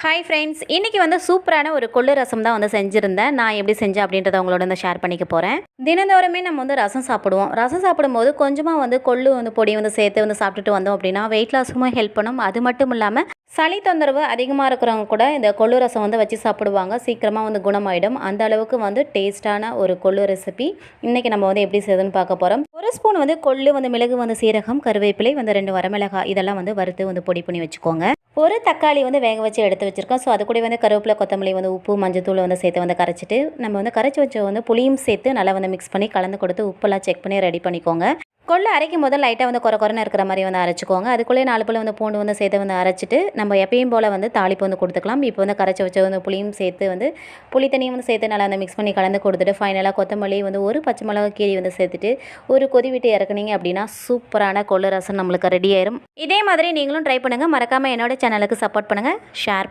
Hi friends, இன்றைக்கி வந்து சூப்பரான ஒரு கொள்ளு ரசம் தான் வந்து செஞ்சுருந்தேன். நான் எப்படி செஞ்சேன் அப்படின்றத உங்களோட வந்து ஷேர் பண்ணிக்க போகிறேன். தினந்தோறுமே நம்ம வந்து ரசம் சாப்பிடுவோம். ரசம் சாப்பிடும்போது கொஞ்சமாக வந்து கொள்ளு வந்து பொடி வந்து சேர்த்து வந்து சாப்பிட்டுட்டு வந்தோம் அப்படின்னா வெயிட் லாஸுக்கும் ஹெல்ப் பண்ணும். அது மட்டும் இல்லாமல் சளி தொந்தரவு அதிகமாக இருக்கிறவங்க கூட இந்த கொள்ளு ரசம் வந்து வச்சு சாப்பிடுவாங்க. சீக்கிரமாக வந்து குணமாயிடும். அந்த அளவுக்கு வந்து டேஸ்ட்டான ஒரு கொள்ளு ரெசிபி இன்றைக்கி நம்ம வந்து எப்படி செய்யுதுன்னு பார்க்க போகிறோம். ஒரு ஸ்பூன் வந்து கொள்ளு வந்து மிளகு வந்து சீரகம் கருவேப்பிலை வந்து 2 வரமிளகாய் இதெல்லாம் வந்து வறுத்து வந்து பொடி பண்ணி வச்சுக்கோங்க. ஒரு தக்காளி வந்து வேக வச்சு எடுத்து வச்சுருக்கோம். ஸோ அது கூட வந்து கருவேப்பிலை கொத்தமல்லி வந்து உப்பு மஞ்சத்தூள் வந்து சேர்த்து வந்து கரைச்சிட்டு நம்ம வந்து கரைச்சி வச்ச வந்து புளியும் சேர்த்து நல்லா வந்து மிக்ஸ் பண்ணி கலந்து கொடுத்து உப்பெல்லாம் செக் பண்ணி ரெடி பண்ணிக்கோங்க. கொள்ளு அரைக்கும் போது லைட்டாக வந்து குறைன்னு இருக்கிற மாதிரி வந்து அரைச்சிக்கோங்க. அதுக்குள்ளே 4 பல் வந்து பூண்டு வந்து சேர்த்து வந்து அரைச்சிட்டு நம்ம எப்பயும் போல் வந்து தாளிப்பு வந்து கொடுத்துக்கலாம். இப்போ வந்து கரைச்சி வச்ச வந்து புளியும் சேர்த்து வந்து புளி தண்ணியும் வந்து சேர்த்து நல்லா வந்து மிக்ஸ் பண்ணி கலந்து கொடுத்துட்டு ஃபைனலாக கொத்தமல்லி வந்து ஒரு பச்சை மிளகா கீரி வந்து சேர்த்துட்டு ஒரு கொதி விட்டு இறக்குனீங்க அப்படின்னா சூப்பரான கொள்ளு ரசம் நம்மளுக்கு ரெடி ஆயிரும். இதே மாதிரி நீங்களும் ட்ரை பண்ணுங்கள். மறக்காமல் என்னோட சேனலுக்கு சப்போர்ட் பண்ணுங்கள், ஷேர் பண்ணுங்கள்.